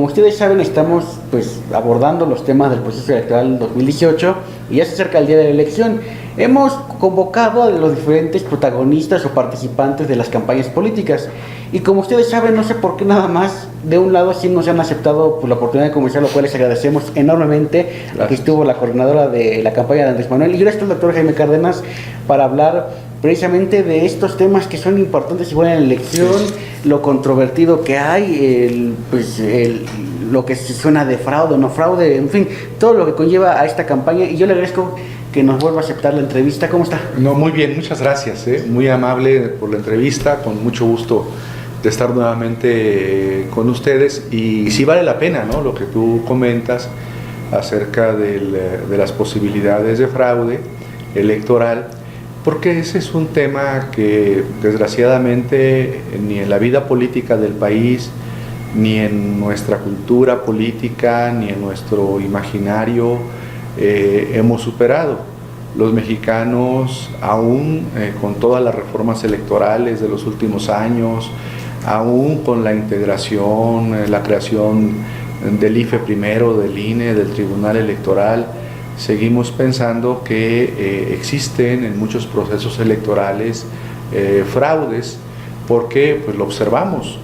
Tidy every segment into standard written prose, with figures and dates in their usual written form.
ustedes saben, estamos pues abordando los temas del proceso electoral 2018 y ya se acerca el día de la elección. Hemos convocado a los diferentes protagonistas o participantes de las campañas políticas y como ustedes saben, no sé por qué nada más de un lado sí nos han aceptado por la oportunidad de conversar, lo cual les agradecemos enormemente. Gracias. Aquí estuvo la coordinadora de la campaña de Andrés Manuel y ahora está el doctor Jaime Cárdenas para hablar precisamente de estos temas que son importantes igual en la elección, lo controvertido que hay, lo que se suena de fraude o no fraude, en fin, todo lo que conlleva a esta campaña. Y yo le agradezco que nos vuelva a aceptar la entrevista. ¿Cómo está? No, muy bien, muchas gracias, muy amable por la entrevista, con mucho gusto de estar nuevamente con ustedes. Y sí vale la pena, ¿no?, lo que tú comentas acerca de las posibilidades de fraude electoral, porque ese es un tema que desgraciadamente ni en la vida política del país, ni en nuestra cultura política, ni en nuestro imaginario hemos superado. Los mexicanos, aún con todas las reformas electorales de los últimos años, aún con la integración, la creación del IFE primero, del INE, del Tribunal Electoral, seguimos pensando que existen en muchos procesos electorales fraudes, porque pues lo observamos,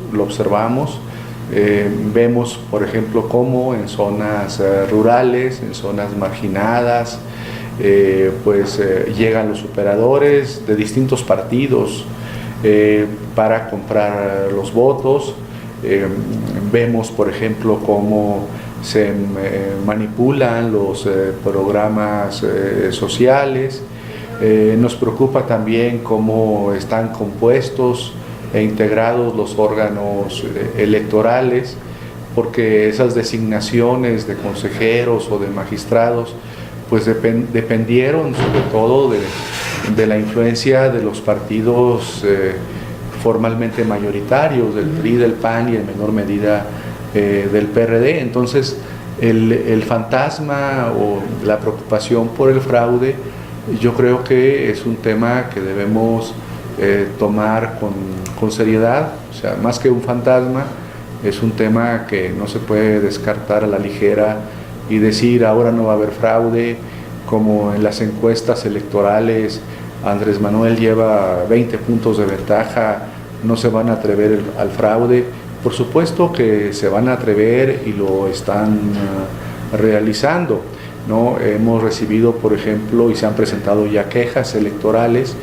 vemos por ejemplo cómo en zonas rurales, en zonas marginadas, llegan los operadores de distintos partidos para comprar los votos. Vemos por ejemplo cómo se manipulan los programas sociales. Nos preocupa también cómo están compuestos e integrados los órganos electorales, porque esas designaciones de consejeros o de magistrados pues dependieron sobre todo de la influencia de los partidos formalmente mayoritarios, del PRI, del PAN y en menor medida del PRD. Entonces el fantasma o la preocupación por el fraude, yo creo que es un tema que debemos tomar con seriedad. O sea, más que un fantasma, es un tema que no se puede descartar a la ligera y decir ahora no va a haber fraude, como en las encuestas electorales Andrés Manuel lleva 20 puntos de ventaja, no se van a atrever al fraude. Por supuesto que se van a atrever y lo están realizando, ¿no? Hemos recibido, por ejemplo, y se han presentado ya quejas electorales,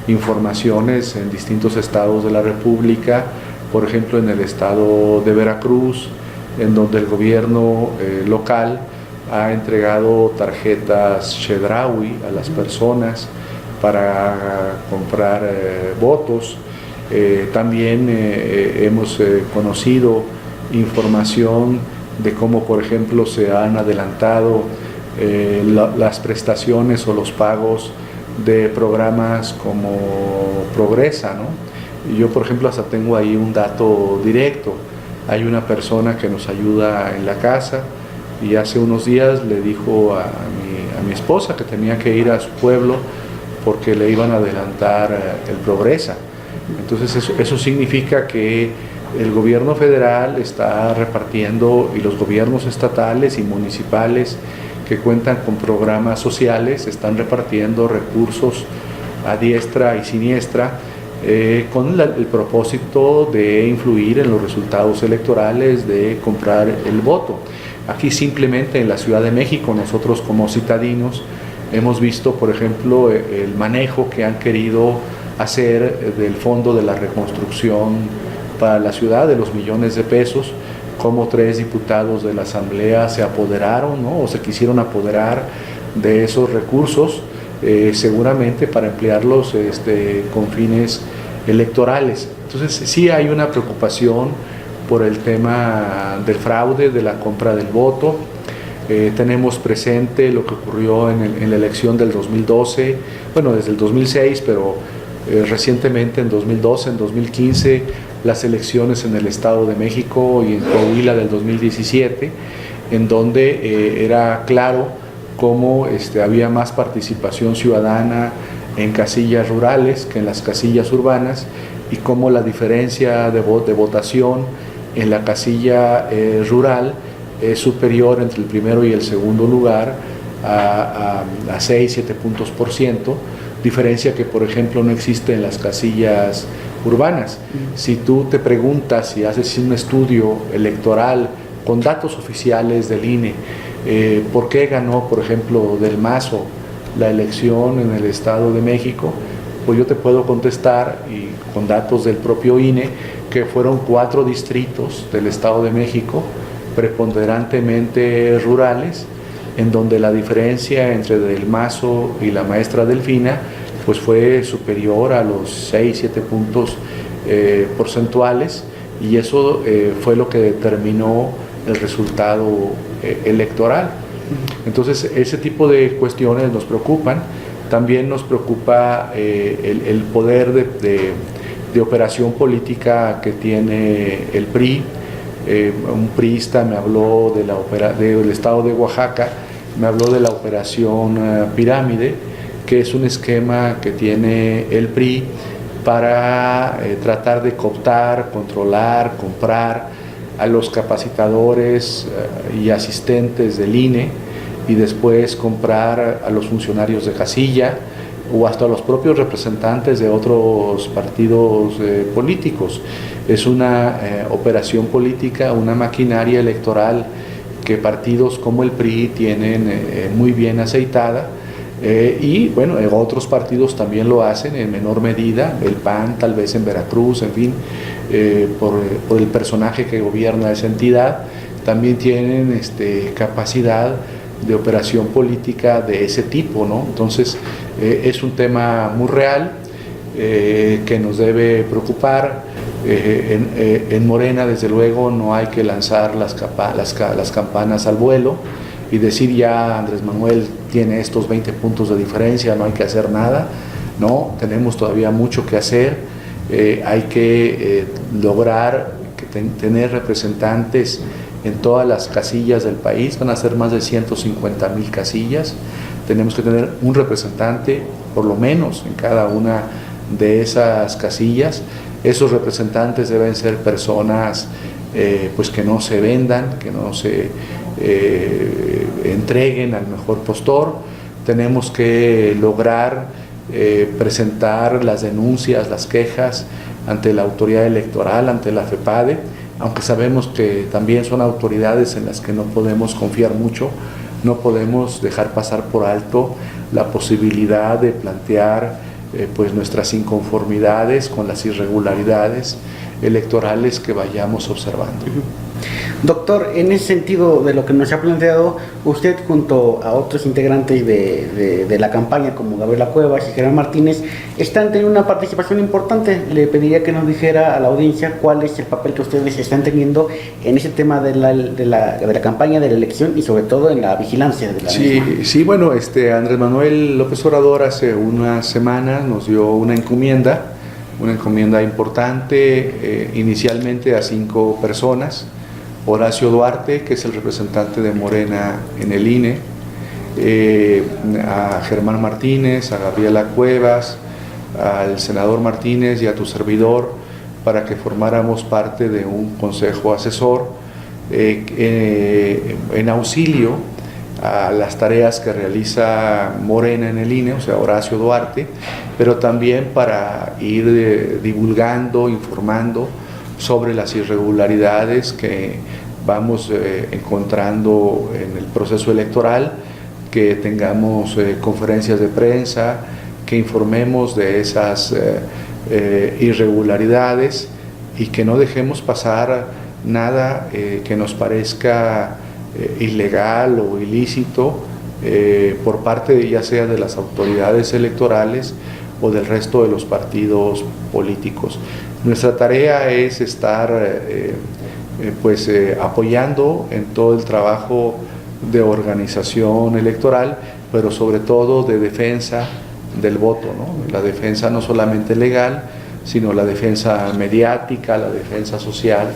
informaciones en distintos estados de la República, por ejemplo en el estado de Veracruz, en donde el gobierno local ha entregado tarjetas Chedraui a las personas para comprar votos. También hemos conocido información de cómo, por ejemplo, se han adelantado las prestaciones o los pagos de programas como Progresa, ¿no? Y yo, por ejemplo, hasta tengo ahí un dato directo. Hay una persona que nos ayuda en la casa y hace unos días le dijo a mi esposa que tenía que ir a su pueblo porque le iban a adelantar el Progresa. Entonces eso significa que el gobierno federal está repartiendo, y los gobiernos estatales y municipales que cuentan con programas sociales están repartiendo recursos a diestra y siniestra con el propósito de influir en los resultados electorales, de comprar el voto. Aquí simplemente en la Ciudad de México nosotros como citadinos hemos visto, por ejemplo, el manejo que han querido hacer del Fondo de la Reconstrucción para la ciudad, de los millones de pesos, como 3 diputados de la Asamblea se apoderaron, ¿no?, o se quisieron apoderar de esos recursos, seguramente para emplearlos con fines electorales. Entonces sí hay una preocupación por el tema del fraude, de la compra del voto. Tenemos presente lo que ocurrió en la elección del 2012, bueno, desde el 2006, pero recientemente en 2012, en 2015, las elecciones en el Estado de México y en Coahuila del 2017, en donde era claro cómo había más participación ciudadana en casillas rurales que en las casillas urbanas, y cómo la diferencia de votación en la casilla rural es superior entre el primero y el segundo lugar a 6-7 puntos por ciento, diferencia que por ejemplo no existe en las casillas urbanas. Si tú te preguntas, si haces un estudio electoral con datos oficiales del INE, ¿por qué ganó por ejemplo Del Mazo la elección en el Estado de México? Pues yo te puedo contestar, y con datos del propio INE, que fueron 4 distritos del Estado de México, preponderantemente rurales, en donde la diferencia entre Del Mazo y la maestra Delfina pues fue superior a los 6-7 puntos porcentuales, y eso fue lo que determinó el resultado electoral. Entonces ese tipo de cuestiones nos preocupan. También nos preocupa el poder de operación política que tiene el PRI. Un priista me habló del estado de Oaxaca, me habló de la operación Pirámide, que es un esquema que tiene el PRI para tratar de cooptar, controlar, comprar a los capacitadores y asistentes del INE, y después comprar a los funcionarios de casilla o hasta a los propios representantes de otros partidos políticos. Es una operación política, una maquinaria electoral que partidos como el PRI tienen muy bien aceitada, y bueno, otros partidos también lo hacen en menor medida, el PAN tal vez en Veracruz, en fin, por el personaje que gobierna esa entidad, también tienen capacidad de operación política de ese tipo, ¿no? Entonces es un tema muy real que nos debe preocupar. En Morena, desde luego, no hay que lanzar las campanas al vuelo y decir ya Andrés Manuel tiene estos 20 puntos de diferencia, no hay que hacer nada. No, tenemos todavía mucho que hacer. Hay que lograr tener representantes en todas las casillas del país. Van a ser más de 150,000 casillas. Tenemos que tener un representante, por lo menos, en cada una de esas casillas. Esos representantes deben ser personas pues que no se vendan, que no se entreguen al mejor postor. Tenemos que lograr presentar las denuncias, las quejas ante la autoridad electoral, ante la FEPADE, aunque sabemos que también son autoridades en las que no podemos confiar mucho. No podemos dejar pasar por alto la posibilidad de plantear pues nuestras inconformidades con las irregularidades electorales que vayamos observando. Doctor, en ese sentido de lo que nos ha planteado, usted junto a otros integrantes de la campaña como Gabriela Cuevas y Germán Martínez están teniendo una participación importante. Le pediría que nos dijera a la audiencia cuál es el papel que ustedes están teniendo en ese tema de la campaña, de la elección y sobre todo en la vigilancia de la misma. Sí, bueno, Andrés Manuel López Obrador hace unas semanas nos dio una encomienda importante, inicialmente a 5 personas. Horacio Duarte, que es el representante de Morena en el INE, a Germán Martínez, a Gabriela Cuevas, al senador Martínez y a tu servidor, para que formáramos parte de un consejo asesor en auxilio a las tareas que realiza Morena en el INE, o sea, Horacio Duarte, pero también para ir divulgando, informando sobre las irregularidades que vamos encontrando en el proceso electoral, que tengamos conferencias de prensa, que informemos de esas irregularidades y que no dejemos pasar nada que nos parezca ilegal o ilícito por parte ya sea de las autoridades electorales o del resto de los partidos políticos. Nuestra tarea es estar apoyando en todo el trabajo de organización electoral, pero sobre todo de defensa del voto, ¿no? La defensa no solamente legal, sino la defensa mediática, la defensa social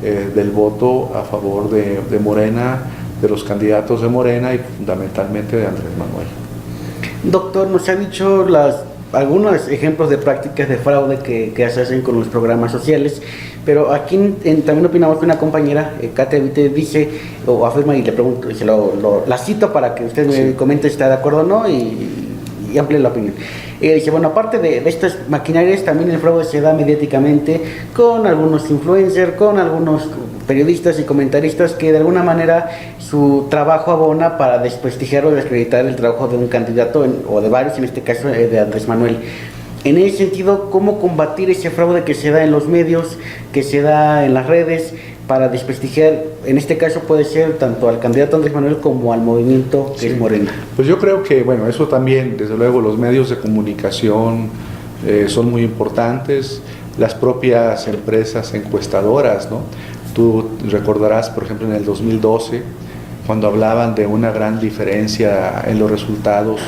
del voto a favor de Morena, de los candidatos de Morena y fundamentalmente de Andrés Manuel. Doctor, nos ha dicho las algunos ejemplos de prácticas de fraude que se hacen con los programas sociales, pero aquí también opinamos que una compañera, Katia Vite, dice o afirma, y le pregunto, la cito para que usted me comente si está de acuerdo o no y amplíe la opinión. Dice, bueno, aparte de estas maquinarias, también el fraude se da mediáticamente con algunos influencers, con algunos periodistas y comentaristas que de alguna manera su trabajo abona para desprestigiar o desacreditar el trabajo de un candidato o de varios, en este caso de Andrés Manuel. En ese sentido, ¿cómo combatir ese fraude que se da en los medios, que se da en las redes, para desprestigiar, en este caso puede ser tanto al candidato Andrés Manuel como al movimiento que es Morena? Pues yo creo que, bueno, eso también, desde luego, los medios de comunicación son muy importantes, las propias empresas encuestadoras, ¿no? Tú recordarás, por ejemplo, en el 2012, cuando hablaban de una gran diferencia en los resultados,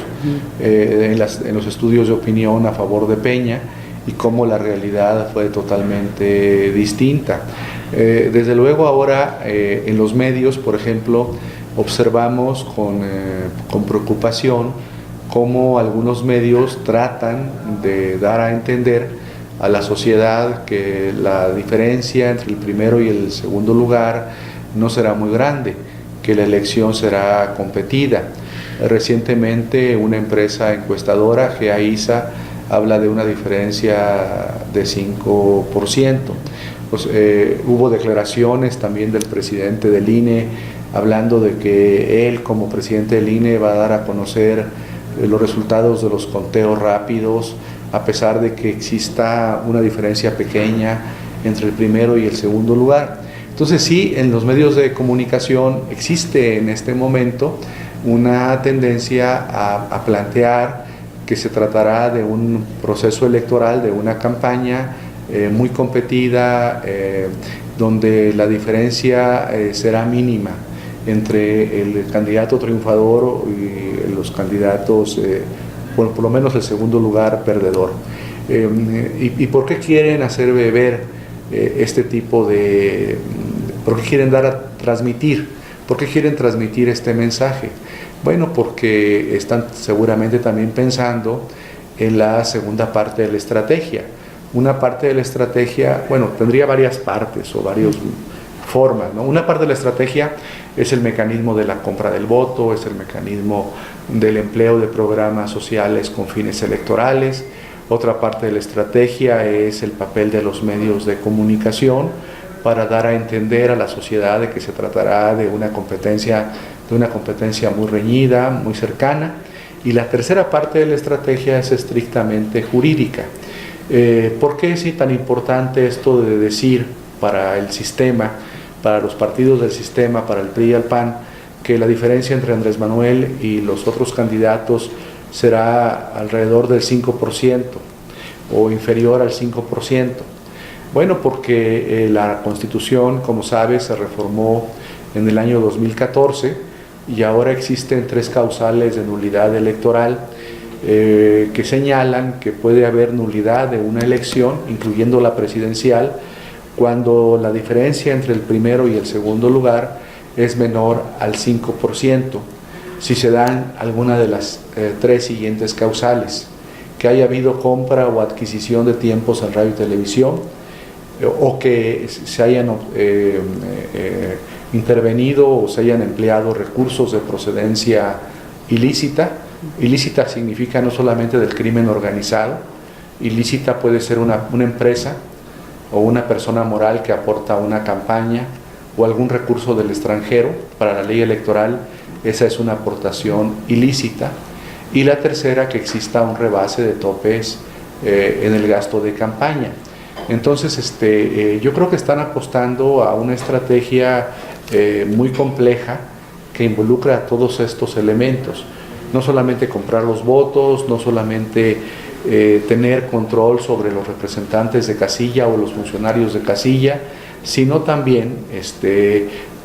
en los estudios de opinión a favor de Peña, y cómo la realidad fue totalmente distinta. Desde luego ahora en los medios, por ejemplo, observamos con preocupación cómo algunos medios tratan de dar a entender a la sociedad que la diferencia entre el primero y el segundo lugar no será muy grande, que la elección será competida. Recientemente una empresa encuestadora, GEAISA, habla de una diferencia de 5%. Pues, hubo declaraciones también del presidente del INE hablando de que él como presidente del INE va a dar a conocer los resultados de los conteos rápidos, a pesar de que exista una diferencia pequeña entre el primero y el segundo lugar. Entonces sí, en los medios de comunicación existe en este momento una tendencia a plantear que se tratará de un proceso electoral, de una campaña muy competida, donde la diferencia será mínima entre el candidato triunfador y los candidatos, bueno, por lo menos el segundo lugar perdedor. ¿Y por qué quieren hacer ver este tipo de... por qué quieren dar a transmitir? ¿Por qué quieren transmitir este mensaje? Bueno, porque están seguramente también pensando en la segunda parte de la estrategia. Una parte de la estrategia, bueno, tendría varias partes o varias formas, ¿no? Una parte de la estrategia es el mecanismo de la compra del voto, es el mecanismo del empleo de programas sociales con fines electorales. Otra parte de la estrategia es el papel de los medios de comunicación para dar a entender a la sociedad de que se tratará de una competencia muy reñida, muy cercana. Y la tercera parte de la estrategia es estrictamente jurídica. ¿Por qué es tan importante esto de decir para el sistema, para los partidos del sistema, para el PRI y el PAN, que la diferencia entre Andrés Manuel y los otros candidatos será alrededor del 5% o inferior al 5%? Bueno, porque la Constitución, como sabes, se reformó en el año 2014 y ahora existen 3 causales de nulidad electoral que señalan que puede haber nulidad de una elección, incluyendo la presidencial, cuando la diferencia entre el primero y el segundo lugar es menor al 5%, si se dan alguna de las 3 siguientes causales: que haya habido compra o adquisición de tiempos en radio y televisión, o que se hayan intervenido o se hayan empleado recursos de procedencia ilícita. Ilícita significa no solamente del crimen organizado, ilícita puede ser una empresa o una persona moral que aporta una campaña o algún recurso del extranjero. Para la ley electoral esa es una aportación ilícita. Y la tercera, que exista un rebase de topes en el gasto de campaña. Entonces yo creo que están apostando a una estrategia muy compleja que involucra a todos estos elementos. No solamente comprar los votos, no solamente tener control sobre los representantes de casilla o los funcionarios de casilla, sino también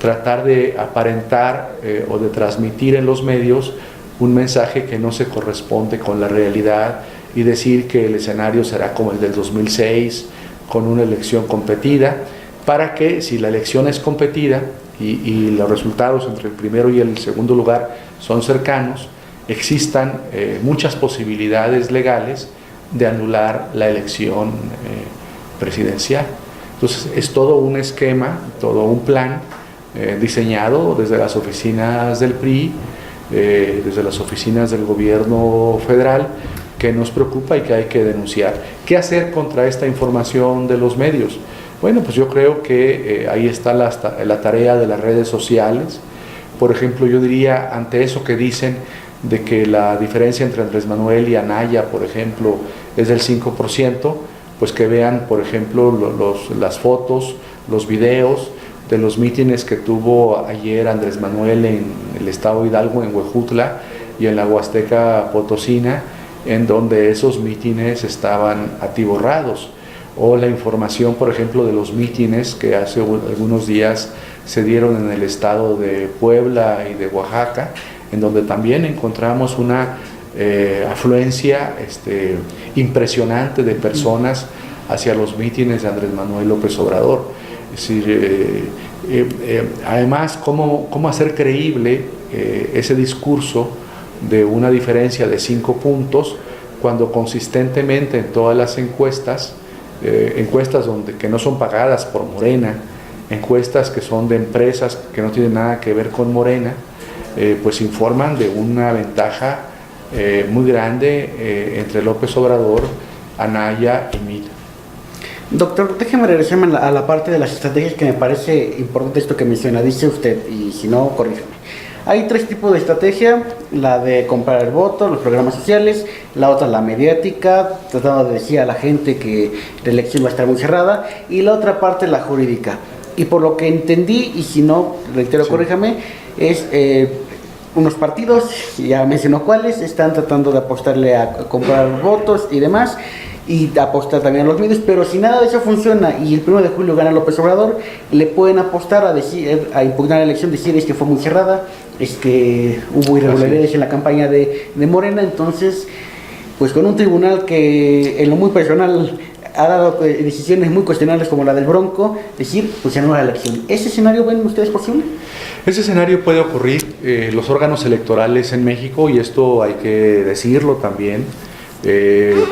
tratar de aparentar o de transmitir en los medios un mensaje que no se corresponde con la realidad y decir que el escenario será como el del 2006, con una elección competida, para que si la elección es competida y los resultados entre el primero y el segundo lugar son cercanos, existan muchas posibilidades legales de anular la elección presidencial. Entonces es todo un esquema, todo un plan diseñado desde las oficinas del PRI, desde las oficinas del gobierno federal, que nos preocupa y que hay que denunciar. ¿Qué hacer contra esta información de los medios? Bueno, pues yo creo que ahí está la tarea de las redes sociales. Por ejemplo, yo diría, ante eso que dicen de que la diferencia entre Andrés Manuel y Anaya, por ejemplo, es del 5%, pues que vean, por ejemplo, las fotos, los videos de los mítines que tuvo ayer Andrés Manuel en el estado de Hidalgo, en Huejutla y en la Huasteca Potosina, en donde esos mítines estaban atiborrados. O la información, por ejemplo, de los mítines que hace algunos días se dieron en el estado de Puebla y de Oaxaca, en donde también encontramos una afluencia impresionante de personas hacia los mítines de Andrés Manuel López Obrador. Es decir, además, ¿cómo hacer creíble ese discurso de una diferencia de 5 puntos cuando consistentemente en todas las encuestas que no son pagadas por Morena, encuestas que son de empresas que no tienen nada que ver con Morena, pues informan de una ventaja muy grande entre López Obrador, Anaya y Mid? Doctor, déjeme regresarme a la parte de las estrategias, que me parece importante esto que menciona. Dice usted, y si no, corríjame. Hay 3 tipos de estrategia: la de comprar el voto, los programas sociales; la otra, la mediática, tratando de decir a la gente que la elección va a estar muy cerrada; y la otra parte, la jurídica. Y por lo que entendí, y si no, reitero, sí, corríjame, es unos partidos, ya mencionó cuáles, están tratando de apostarle a comprar votos y demás, y apostar también a los medios, pero si nada de eso funciona y el 1 de julio gana López Obrador, le pueden apostar a impugnar la elección, decir es que fue muy cerrada, es que hubo irregularidades en la campaña de Morena. Entonces, pues con un tribunal que en lo muy personal ha dado decisiones muy cuestionables como la del Bronco, decir, pues se anula la elección. ¿Ese escenario ven ustedes posible? Ese escenario puede ocurrir. Los órganos electorales en México, y esto hay que decirlo también,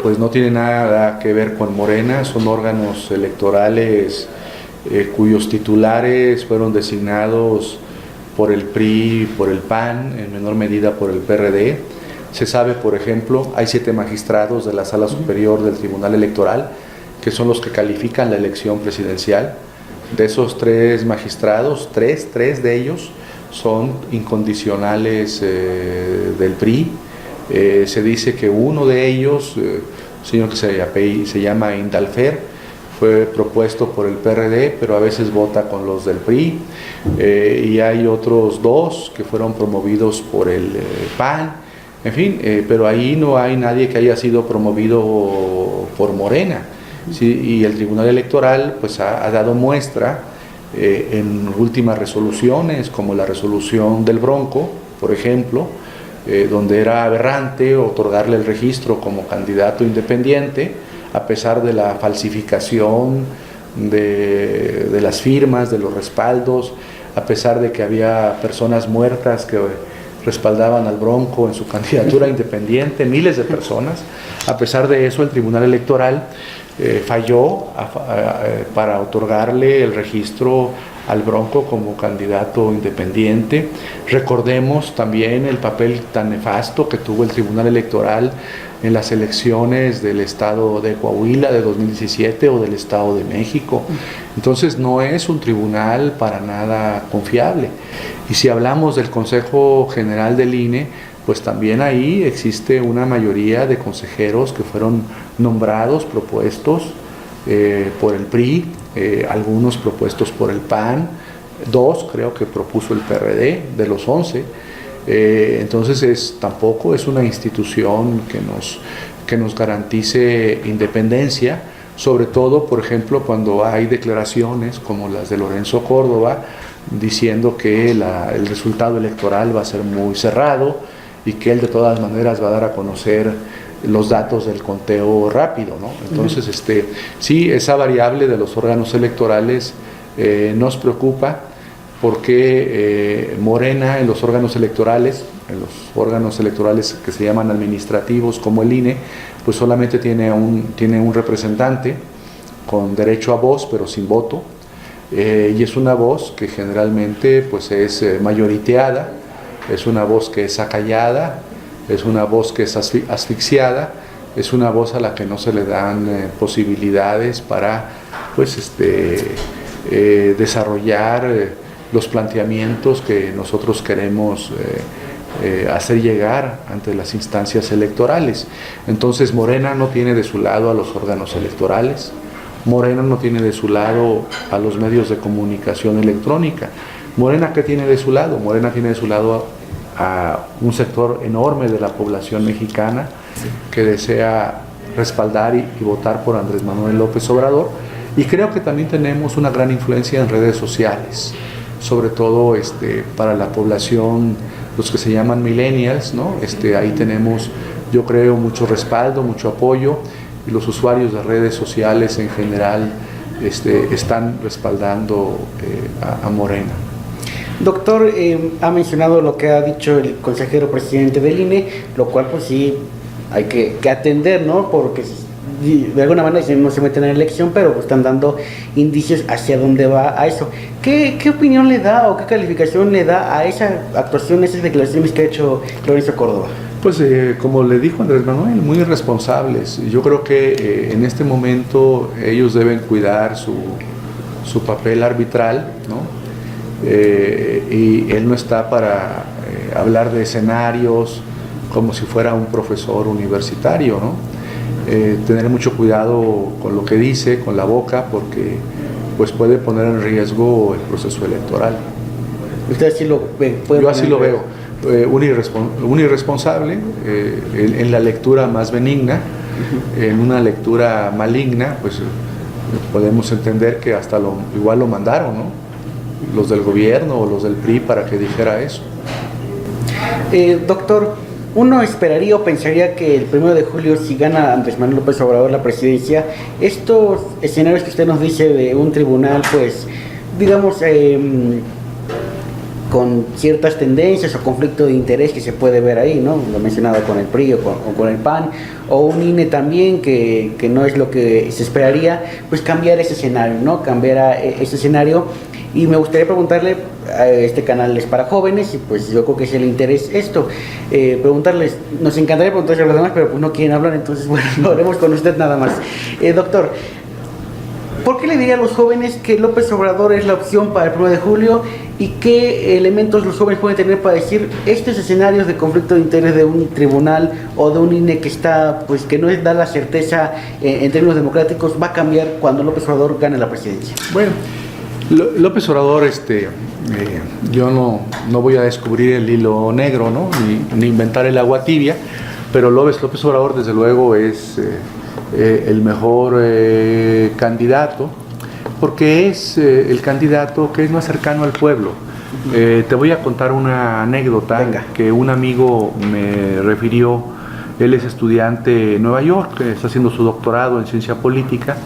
pues no tiene nada que ver con Morena, son órganos electorales cuyos titulares fueron designados por el PRI, por el PAN, en menor medida por el PRD. Se sabe, por ejemplo, hay 7 magistrados de la Sala Superior del Tribunal Electoral que son los que califican la elección presidencial. De esos 3 magistrados, 3 de ellos son incondicionales del PRI. Se dice que uno de ellos, señor que se llama Indalfer, fue propuesto por el PRD, pero a veces vota con los del PRI, y hay otros 2 que fueron promovidos por el PAN, en fin, pero ahí no hay nadie que haya sido promovido por Morena, ¿sí? Y el Tribunal Electoral pues ha dado muestra en últimas resoluciones, como la resolución del Bronco, por ejemplo, donde era aberrante otorgarle el registro como candidato independiente, a pesar de la falsificación de las firmas, de los respaldos, a pesar de que había personas muertas que respaldaban al Bronco en su candidatura independiente, miles de personas. A pesar de eso, el Tribunal Electoral falló para otorgarle el registro al Bronco como candidato independiente. Recordemos también el papel tan nefasto que tuvo el Tribunal Electoral en las elecciones del estado de Coahuila de 2017 o del estado de México. Entonces no es un tribunal para nada confiable. Y si hablamos del Consejo General del INE, pues también ahí existe una mayoría de consejeros que fueron nombrados, propuestos por el PRI, algunos propuestos por el PAN, 2 creo que propuso el PRD de los 11. Entonces tampoco es una institución que nos garantice independencia, sobre todo, por ejemplo, cuando hay declaraciones como las de Lorenzo Córdoba diciendo que el resultado electoral va a ser muy cerrado y que él de todas maneras va a dar a conocer los datos del conteo rápido, ¿no? Entonces, sí, esa variable de los órganos electorales nos preocupa, porque Morena en los órganos electorales que se llaman administrativos como el INE, pues solamente tiene un representante con derecho a voz pero sin voto, y es una voz que generalmente pues es mayoriteada, es una voz que es acallada, es una voz que es asfixiada, es una voz a la que no se le dan posibilidades para pues desarrollar los planteamientos que nosotros queremos hacer llegar ante las instancias electorales. Entonces Morena no tiene de su lado a los órganos electorales, Morena no tiene de su lado a los medios de comunicación electrónica. Morena, ¿qué tiene de su lado? Morena tiene de su lado a un sector enorme de la población mexicana que desea respaldar y votar por Andrés Manuel López Obrador, y creo que también tenemos una gran influencia en redes sociales, sobre todo para la población, los que se llaman millennials, ¿no? Ahí tenemos, yo creo, mucho respaldo, mucho apoyo, y los usuarios de redes sociales en general están respaldando a Morena. Doctor, ha mencionado lo que ha dicho el consejero presidente del INE, lo cual pues sí hay que atender, ¿no? Porque de alguna manera no se meten en la elección, pero están dando indicios hacia dónde va a eso. ¿Qué opinión le da o qué calificación le da a esa actuación, a esas declaraciones que ha hecho Lorenzo Córdoba? Pues como le dijo Andrés Manuel, muy irresponsables. Yo creo que en este momento ellos deben cuidar su papel arbitral, ¿no? Y él no está para hablar de escenarios como si fuera un profesor universitario, ¿no? Tener mucho cuidado con lo que dice, con la boca, porque pues puede poner en riesgo el proceso electoral. ¿Usted así lo ve? Yo así lo veo. Un irresponsable en la lectura más benigna, en una lectura maligna, pues podemos entender que hasta igual lo mandaron, ¿no? Los del gobierno o los del PRI para que dijera eso. Doctor, uno esperaría o pensaría que el 1 de julio, si gana Andrés Manuel López Obrador la presidencia, estos escenarios que usted nos dice de un tribunal, pues, digamos, con ciertas tendencias o conflicto de interés que se puede ver ahí, ¿no? Lo mencionado con el PRI o con el PAN, o un INE también que no es lo que se esperaría, pues cambiar ese escenario, ¿no? Cambiar ese escenario. Y me gustaría preguntarle, este canal es para jóvenes y pues yo creo que es el interés esto, preguntarles, nos encantaría preguntarles a los demás, pero pues no quieren hablar, entonces bueno, lo haremos con usted nada más. Doctor, ¿por qué le diría a los jóvenes que López Obrador es la opción para el 1 de julio y qué elementos los jóvenes pueden tener para decir estos escenarios de conflicto de interés de un tribunal o de un INE que está, pues que no da la certeza en términos democráticos, va a cambiar cuando López Obrador gane la presidencia? Bueno, López Obrador, yo no voy a descubrir el hilo negro, ¿no? ni inventar el agua tibia, pero López Obrador desde luego es el mejor candidato, porque es el candidato que es más cercano al pueblo. Te voy a contar una anécdota. Venga. Que un amigo me refirió. Él es estudiante en Nueva York, está haciendo su doctorado en ciencia política,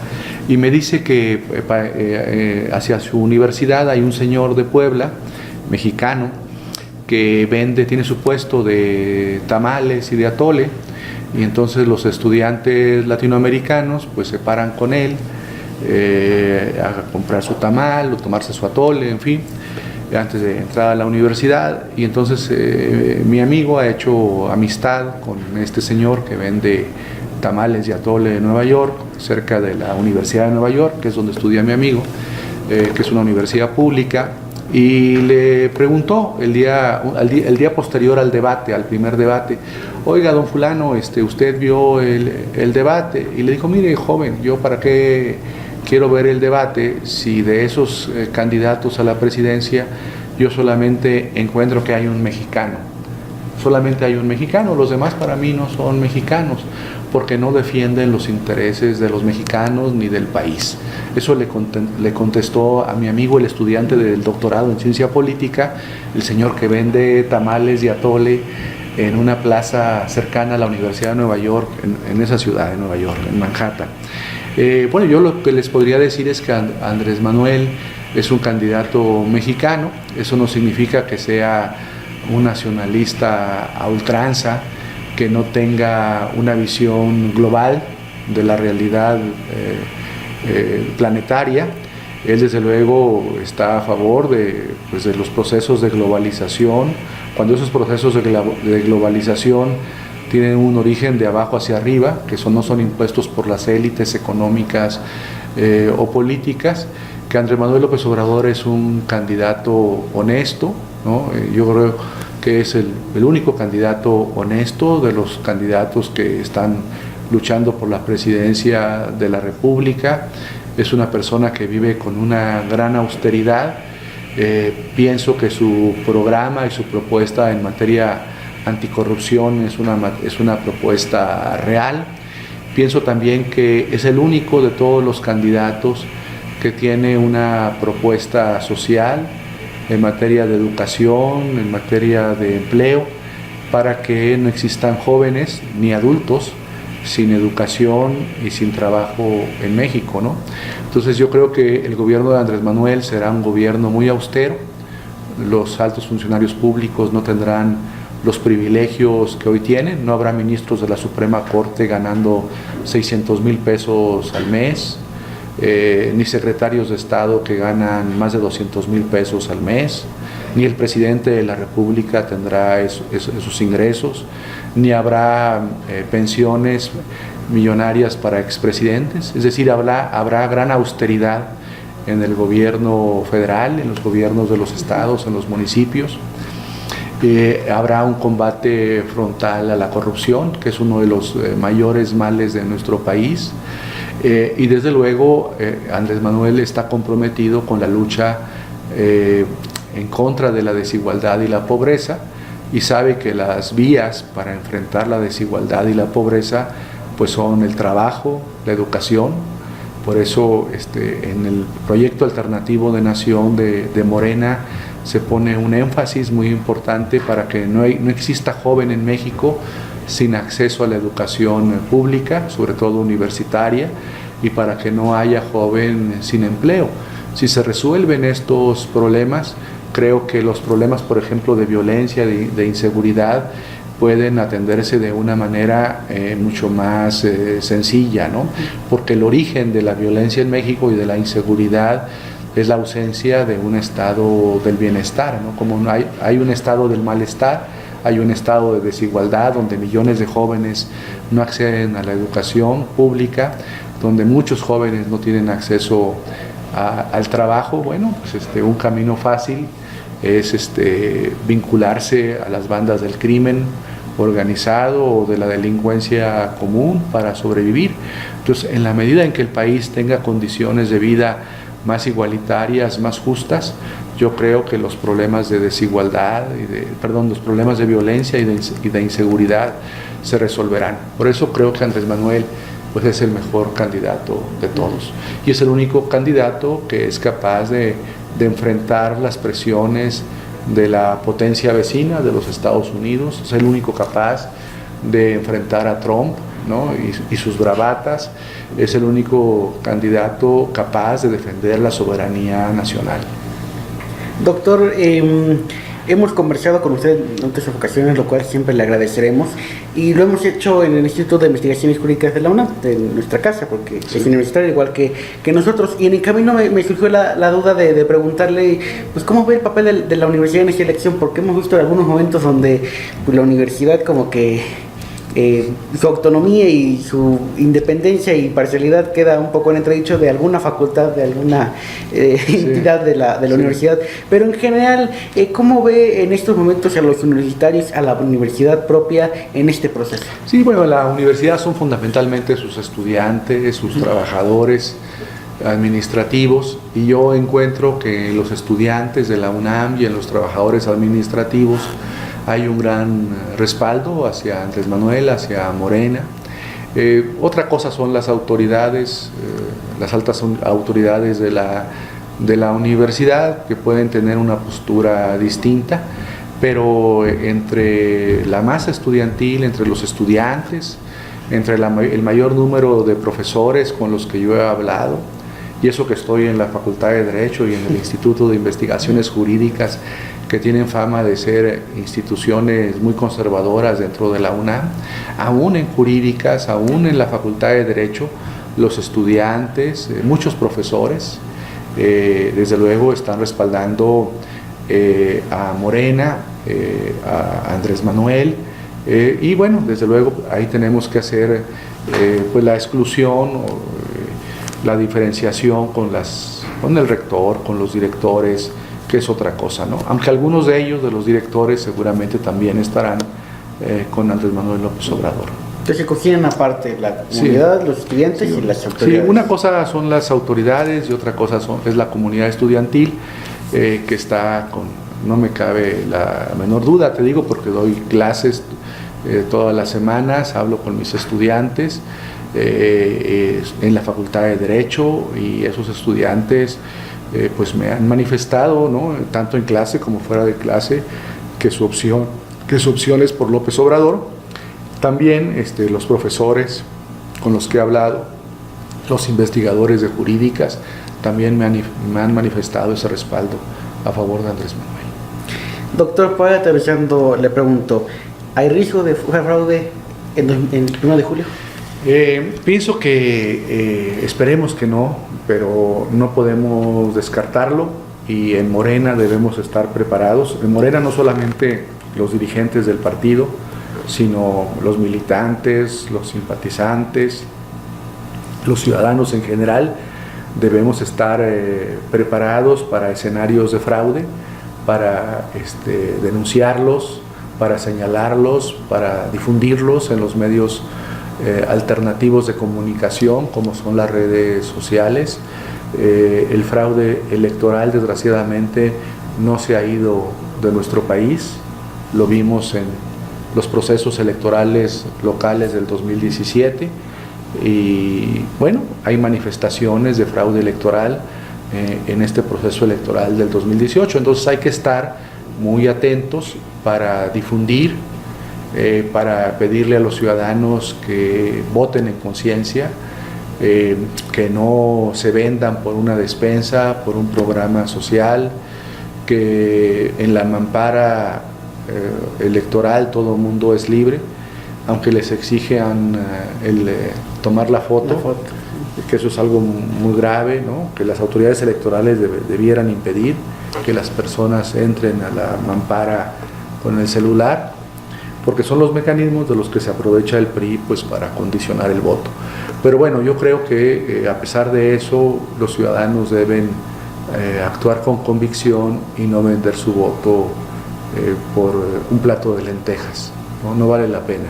y me dice que hacia su universidad hay un señor de Puebla, mexicano, que tiene su puesto de tamales y de atole, y entonces los estudiantes latinoamericanos pues se paran con él a comprar su tamal o tomarse su atole, en fin, antes de entrar a la universidad. Y entonces mi amigo ha hecho amistad con este señor que vende tamales y atole en Nueva York, cerca de la Universidad de Nueva York, que es donde estudia mi amigo, que es una universidad pública, y le preguntó el día posterior al debate, al primer debate: oiga, don fulano, ¿usted vio el debate? Y le dijo: mire, joven, yo para qué quiero ver el debate si de esos candidatos a la presidencia yo solamente encuentro que hay un mexicano. Solamente hay un mexicano, los demás para mí no son mexicanos, porque no defienden los intereses de los mexicanos ni del país. Eso le contestó a mi amigo, el estudiante del doctorado en ciencia política, el señor que vende tamales y atole en una plaza cercana a la Universidad de Nueva York, en esa ciudad de Nueva York, en Manhattan. Bueno, yo lo que les podría decir es que Andrés Manuel es un candidato mexicano. Eso no significa que sea un nacionalista a ultranza, que no tenga una visión global de la realidad planetaria. Él desde luego está a favor de los procesos de globalización, cuando esos procesos de globalización tienen un origen de abajo hacia arriba, que no son impuestos por las élites económicas o políticas, que Andrés Manuel López Obrador es un candidato honesto, ¿no? Yo creo que es el único candidato honesto de los candidatos que están luchando por la presidencia de la República. Es una persona que vive con una gran austeridad. Pienso que su programa y su propuesta en materia anticorrupción es una propuesta real. Pienso también que es el único de todos los candidatos que tiene una propuesta social en materia de educación, en materia de empleo, para que no existan jóvenes ni adultos sin educación y sin trabajo en México, ¿no? Entonces yo creo que el gobierno de Andrés Manuel será un gobierno muy austero. Los altos funcionarios públicos no tendrán los privilegios que hoy tienen. No habrá ministros de la Suprema Corte ganando 600,000 pesos al mes, ni secretarios de Estado que ganan más de 200,000 pesos al mes, ni el presidente de la República tendrá esos ingresos, ni habrá pensiones millonarias para expresidentes. Es decir, habrá gran austeridad en el gobierno federal, en los gobiernos de los estados, en los municipios. Habrá un combate frontal a la corrupción, que es uno de los mayores males de nuestro país. Y desde luego Andrés Manuel está comprometido con la lucha en contra de la desigualdad y la pobreza, y sabe que las vías para enfrentar la desigualdad y la pobreza pues son el trabajo, la educación. Por eso en el proyecto alternativo de nación de Morena se pone un énfasis muy importante para que no exista joven en México sin acceso a la educación pública, sobre todo universitaria, y para que no haya joven sin empleo. Si se resuelven estos problemas, creo que los problemas, por ejemplo, de violencia, de inseguridad, pueden atenderse de una manera mucho más sencilla, ¿no? Porque el origen de la violencia en México y de la inseguridad es la ausencia de un estado del bienestar, ¿no? Como hay un estado del malestar, hay un estado de desigualdad donde millones de jóvenes no acceden a la educación pública, donde muchos jóvenes no tienen acceso al trabajo. Bueno, pues un camino fácil es vincularse a las bandas del crimen organizado o de la delincuencia común para sobrevivir. Entonces, en la medida en que el país tenga condiciones de vida más igualitarias, más justas, yo creo que los problemas de desigualdad, los problemas de violencia y de inseguridad se resolverán. Por eso creo que Andrés Manuel pues es el mejor candidato de todos. Y es el único candidato que es capaz de enfrentar las presiones de la potencia vecina de los Estados Unidos. Es el único capaz de enfrentar a Trump, ¿no? y sus bravatas. Es el único candidato capaz de defender la soberanía nacional. Doctor, hemos conversado con usted en otras ocasiones, lo cual siempre le agradeceremos, y lo hemos hecho en el Instituto de Investigaciones Jurídicas de la UNAM, de nuestra casa, porque sí, es universitario igual que nosotros, y en el camino me surgió la duda de preguntarle pues cómo ve el papel de la universidad en esta elección, porque hemos visto algunos momentos donde pues, la universidad como que su autonomía y su independencia y parcialidad queda un poco en entredicho de alguna facultad, de alguna entidad de la universidad, pero en general, ¿cómo ve en estos momentos a los universitarios, a la universidad propia en este proceso? Sí, bueno, la universidad son fundamentalmente sus estudiantes, sus trabajadores administrativos, y yo encuentro que en los estudiantes de la UNAM y en los trabajadores administrativos hay un gran respaldo hacia Andrés Manuel, hacia Morena. Otra cosa son las autoridades, las altas autoridades de la universidad, que pueden tener una postura distinta, pero entre la masa estudiantil, entre los estudiantes, entre el mayor número de profesores con los que yo he hablado, y eso que estoy en la Facultad de Derecho y en el Instituto de Investigaciones Jurídicas, que tienen fama de ser instituciones muy conservadoras dentro de la UNAM, aún en jurídicas, aún en la Facultad de Derecho, los estudiantes, muchos profesores, desde luego están respaldando a Morena, a Andrés Manuel, y bueno, desde luego ahí tenemos que hacer pues la exclusión, la diferenciación con el rector, con los directores, que es otra cosa, ¿no? Aunque algunos de ellos, de los directores, seguramente también estarán con Andrés Manuel López Obrador. Entonces se cogían aparte la comunidad, los estudiantes y las autoridades. Sí, una cosa son las autoridades y otra cosa es la comunidad estudiantil, que está con, no me cabe la menor duda, te digo, porque doy clases todas las semanas, hablo con mis estudiantes en la Facultad de Derecho, y esos estudiantes pues me han manifestado, ¿no?, tanto en clase como fuera de clase, que su opción es por López Obrador. También los profesores con los que he hablado, los investigadores de jurídicas, también me han manifestado ese respaldo a favor de Andrés Manuel. Doctor, para aterrizando, le pregunto, ¿hay riesgo de fraude en el 1 de julio? Pienso que esperemos que no, pero no podemos descartarlo, y en Morena debemos estar preparados. En Morena no solamente los dirigentes del partido, sino los militantes, los simpatizantes, los ciudadanos en general, debemos estar preparados para escenarios de fraude, para denunciarlos, para señalarlos, para difundirlos en los medios alternativos de comunicación, como son las redes sociales. El fraude electoral, desgraciadamente, no se ha ido de nuestro país. Lo vimos en los procesos electorales locales del 2017, y bueno, hay manifestaciones de fraude electoral en este proceso electoral del 2018. Entonces hay que estar muy atentos para difundir, para pedirle a los ciudadanos que voten en conciencia, que no se vendan por una despensa, por un programa social, que en la mampara electoral todo el mundo es libre, aunque les exijan tomar la foto, que eso es algo muy grave, ¿no?, que las autoridades electorales debieran impedir que las personas entren a la mampara con el celular, porque son los mecanismos de los que se aprovecha el PRI pues para condicionar el voto. Pero bueno, yo creo que a pesar de eso, los ciudadanos deben actuar con convicción y no vender su voto por un plato de lentejas, ¿no? No vale la pena,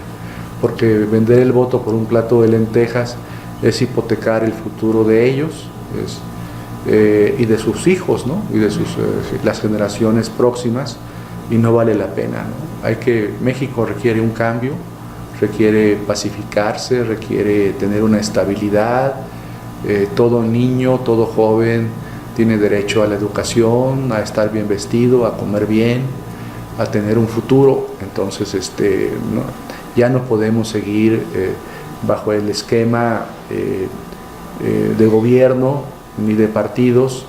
porque vender el voto por un plato de lentejas es hipotecar el futuro de ellos y de sus hijos, ¿no?, y de las generaciones próximas, y no vale la pena, ¿no? México requiere un cambio, requiere pacificarse, requiere tener una estabilidad. Todo niño, todo joven tiene derecho a la educación, a estar bien vestido, a comer bien, a tener un futuro. Entonces ya no podemos seguir bajo el esquema de gobierno ni de partidos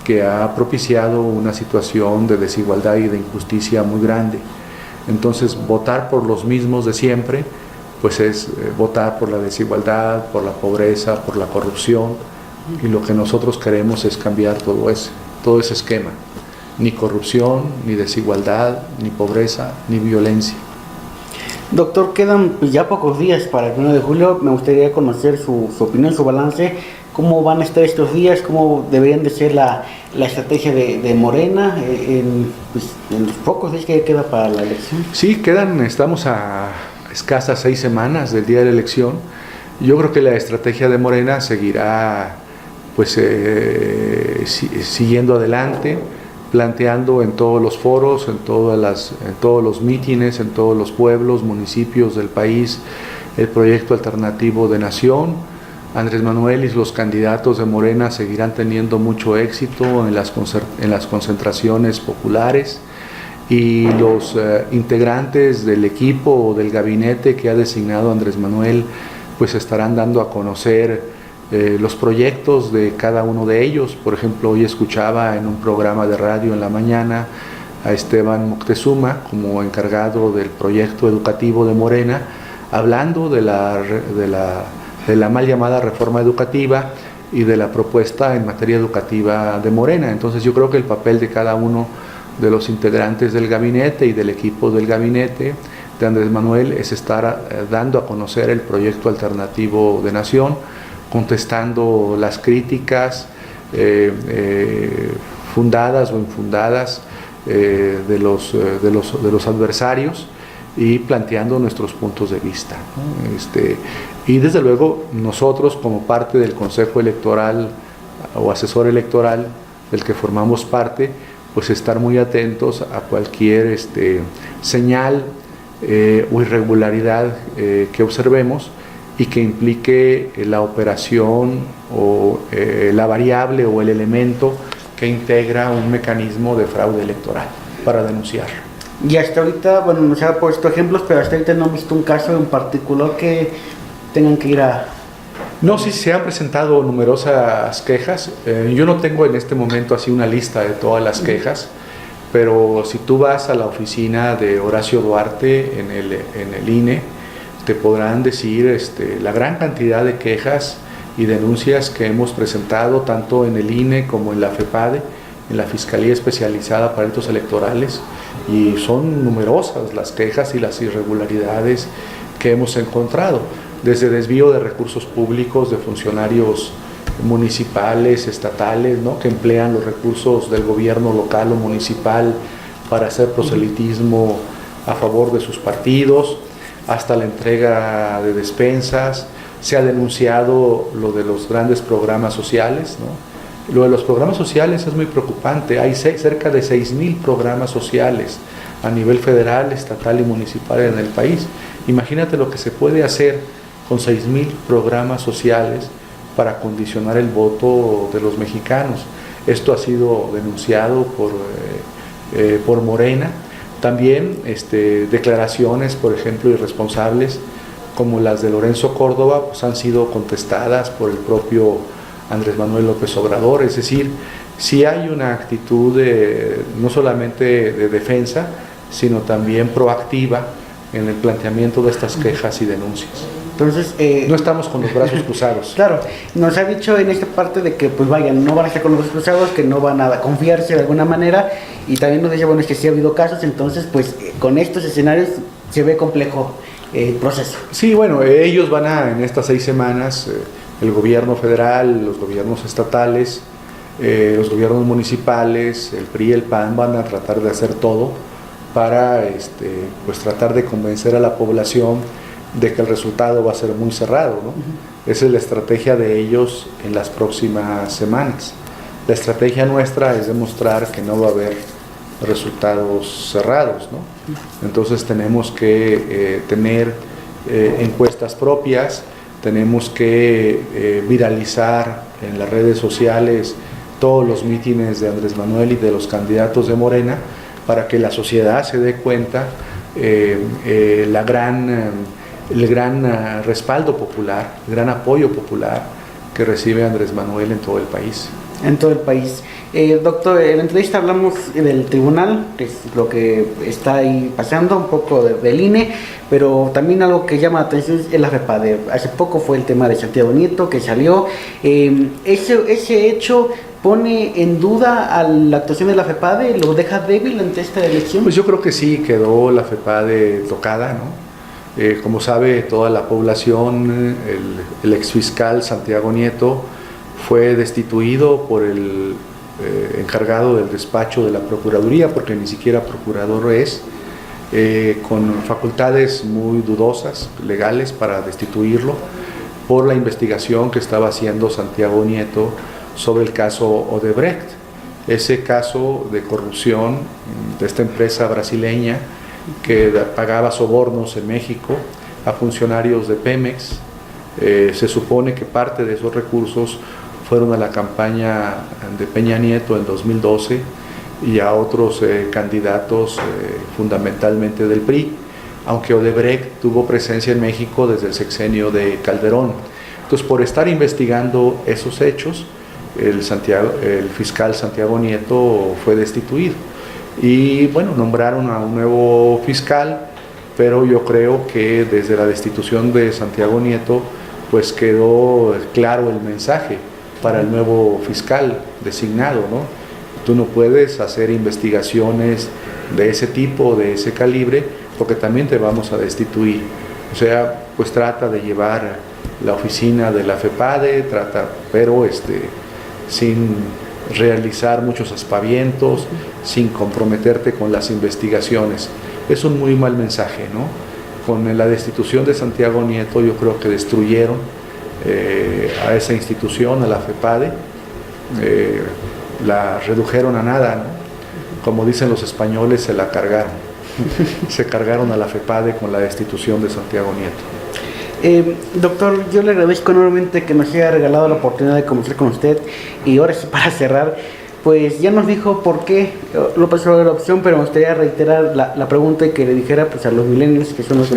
que ha propiciado una situación de desigualdad y de injusticia muy grande. Entonces, votar por los mismos de siempre, pues es votar por la desigualdad, por la pobreza, por la corrupción, y lo que nosotros queremos es cambiar todo ese esquema. Ni corrupción, ni desigualdad, ni pobreza, ni violencia. Doctor, quedan ya pocos días para el 1 de julio. Me gustaría conocer su opinión, su balance. ¿Cómo van a estar estos días? ¿Cómo deberían de ser la estrategia de Morena en los pocos días que queda para la elección? Sí, estamos a escasas 6 semanas del día de la elección. Yo creo que la estrategia de Morena seguirá pues siguiendo adelante, planteando en todos los foros, en todos los mítines, en todos los pueblos, municipios del país, el proyecto alternativo de nación. Andrés Manuel y los candidatos de Morena seguirán teniendo mucho éxito en las concentraciones populares, y los integrantes del equipo o del gabinete que ha designado Andrés Manuel pues estarán dando a conocer los proyectos de cada uno de ellos. Por ejemplo, hoy escuchaba en un programa de radio en la mañana a Esteban Moctezuma como encargado del proyecto educativo de Morena, hablando de la mal llamada reforma educativa y de la propuesta en materia educativa de Morena. Entonces yo creo que el papel de cada uno de los integrantes del gabinete y del equipo del gabinete de Andrés Manuel es estar dando a conocer el proyecto alternativo de nación, contestando las críticas fundadas o infundadas de los adversarios y planteando nuestros puntos de vista, ¿no? Y desde luego nosotros, como parte del Consejo Electoral o asesor electoral del que formamos parte, pues estar muy atentos a cualquier señal o irregularidad que observemos y que implique la operación o la variable o el elemento que integra un mecanismo de fraude electoral para denunciarlo. Y hasta ahorita, bueno, nos ha puesto ejemplos, pero hasta ahorita no he visto un caso en particular que tengan que ir a... No, sí se han presentado numerosas quejas. Yo no tengo en este momento así una lista de todas las quejas, pero si tú vas a la oficina de Horacio Duarte en el INE, te podrán decir la gran cantidad de quejas y denuncias que hemos presentado tanto en el INE como en la FEPADE, en la Fiscalía Especializada para Delitos Electorales, y son numerosas las quejas y las irregularidades que hemos encontrado, desde desvío de recursos públicos de funcionarios municipales, estatales, ¿no?, que emplean los recursos del gobierno local o municipal para hacer proselitismo a favor de sus partidos, hasta la entrega de despensas. Se ha denunciado lo de los grandes programas sociales, ¿no? Lo de los programas sociales es muy preocupante. Hay cerca de 6,000 programas sociales a nivel federal, estatal y municipal en el país. Imagínate lo que se puede hacer con 6,000 programas sociales para condicionar el voto de los mexicanos. Esto ha sido denunciado por Morena. También declaraciones, por ejemplo, irresponsables como las de Lorenzo Córdoba, pues han sido contestadas por el propio Andrés Manuel López Obrador. Es decir, sí hay una actitud no solamente de defensa, sino también proactiva en el planteamiento de estas quejas y denuncias. Entonces, no estamos con los brazos cruzados. Claro, nos ha dicho en esta parte de que pues vayan, no van a estar con los brazos cruzados, que no van a confiarse de alguna manera, y también nos dice, bueno, es que sí ha habido casos, entonces pues con estos escenarios se ve complejo el proceso. Sí, bueno, ellos van en estas 6 semanas, el gobierno federal, los gobiernos estatales, los gobiernos municipales, el PRI y el PAN van a tratar de hacer todo para pues tratar de convencer a la población de que el resultado va a ser muy cerrado, ¿no? Esa es la estrategia de ellos en las próximas semanas. La estrategia nuestra es demostrar que no va a haber resultados cerrados, ¿no? Entonces tenemos que tener encuestas propias, tenemos que viralizar en las redes sociales todos los mítines de Andrés Manuel y de los candidatos de Morena para que la sociedad se dé cuenta el gran respaldo popular, el gran apoyo popular que recibe Andrés Manuel en todo el país. En todo el país. Doctor, en la entrevista hablamos del tribunal, que es lo que está ahí pasando, un poco del INE, pero también algo que llama la atención es la FEPADE. Hace poco fue el tema de Santiago Nieto que salió. Ese hecho pone en duda a la actuación de la FEPADE, lo deja débil ante esta elección. Pues yo creo que sí, quedó la FEPADE tocada, ¿no? Como sabe toda la población, el exfiscal Santiago Nieto fue destituido por el encargado del despacho de la Procuraduría, porque ni siquiera procurador es, con facultades muy dudosas, legales, para destituirlo por la investigación que estaba haciendo Santiago Nieto sobre el caso Odebrecht, ese caso de corrupción de esta empresa brasileña que pagaba sobornos en México a funcionarios de Pemex. Se supone que parte de esos recursos fueron a la campaña de Peña Nieto en 2012 y a otros candidatos fundamentalmente del PRI, aunque Odebrecht tuvo presencia en México desde el sexenio de Calderón. Entonces, por estar investigando esos hechos, el fiscal Santiago Nieto fue destituido. Y bueno, nombraron a un nuevo fiscal, pero yo creo que desde la destitución de Santiago Nieto, pues quedó claro el mensaje para el nuevo fiscal designado, ¿no? Tú no puedes hacer investigaciones de ese tipo, de ese calibre, porque también te vamos a destituir. O sea, pues trata de llevar la oficina de la FEPADE, pero sin realizar muchos aspavientos, sin comprometerte con las investigaciones. Es un muy mal mensaje, ¿no? Con la destitución de Santiago Nieto yo creo que destruyeron a esa institución, a la FEPADE, la redujeron a nada, ¿no? Como dicen los españoles, se la cargaron. Se cargaron a la FEPADE con la destitución de Santiago Nieto. Doctor, yo le agradezco enormemente que nos haya regalado la oportunidad de conversar con usted. Y ahora sí, para cerrar, pues ya nos dijo por qué López Obrador era la opción, pero me gustaría reiterar la pregunta y que le dijera pues, a los millennials, que son los que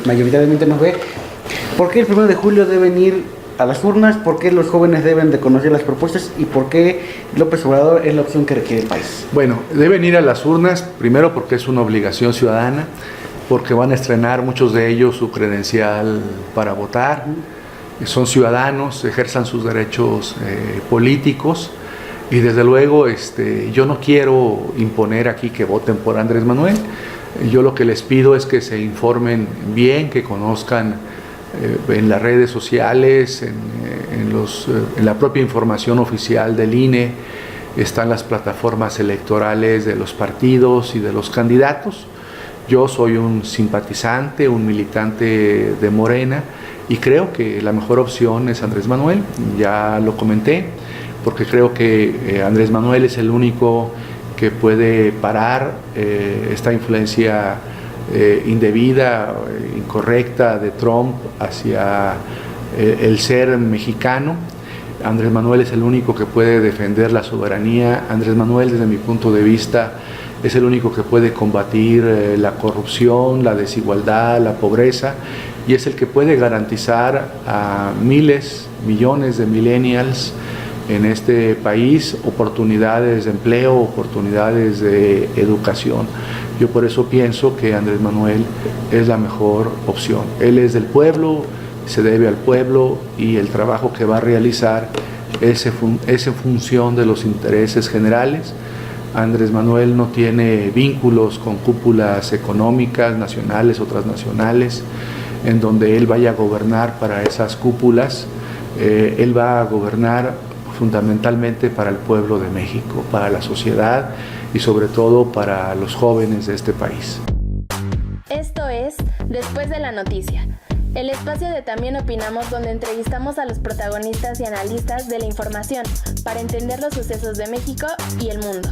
mayoritariamente nos ve, ¿por qué el 1 de julio deben ir a las urnas? ¿Por qué los jóvenes deben de conocer las propuestas? ¿Y por qué López Obrador es la opción que requiere el país? Bueno, deben ir a las urnas, primero porque es una obligación ciudadana, porque van a estrenar muchos de ellos su credencial para votar, son ciudadanos, ejerzan sus derechos políticos, y desde luego yo no quiero imponer aquí que voten por Andrés Manuel. Yo lo que les pido es que se informen bien, que conozcan en las redes sociales, en la propia información oficial del INE, están las plataformas electorales de los partidos y de los candidatos. Yo soy un simpatizante, un militante de Morena, y creo que la mejor opción es Andrés Manuel. Ya lo comenté, porque creo que Andrés Manuel es el único que puede parar esta influencia indebida, incorrecta de Trump hacia el ser mexicano. Andrés Manuel es el único que puede defender la soberanía. Andrés Manuel, desde mi punto de vista, es el único que puede combatir la corrupción, la desigualdad, la pobreza, y es el que puede garantizar a miles, millones de millennials en este país oportunidades de empleo, oportunidades de educación. Yo por eso pienso que Andrés Manuel es la mejor opción. Él es del pueblo, se debe al pueblo, y el trabajo que va a realizar es en función de los intereses generales. Andrés Manuel no tiene vínculos con cúpulas económicas, nacionales o transnacionales, en donde él vaya a gobernar para esas cúpulas. Él va a gobernar fundamentalmente para el pueblo de México, para la sociedad y sobre todo para los jóvenes de este país. Esto es Después de la Noticia, el espacio de También Opinamos, donde entrevistamos a los protagonistas y analistas de la información para entender los sucesos de México y el mundo.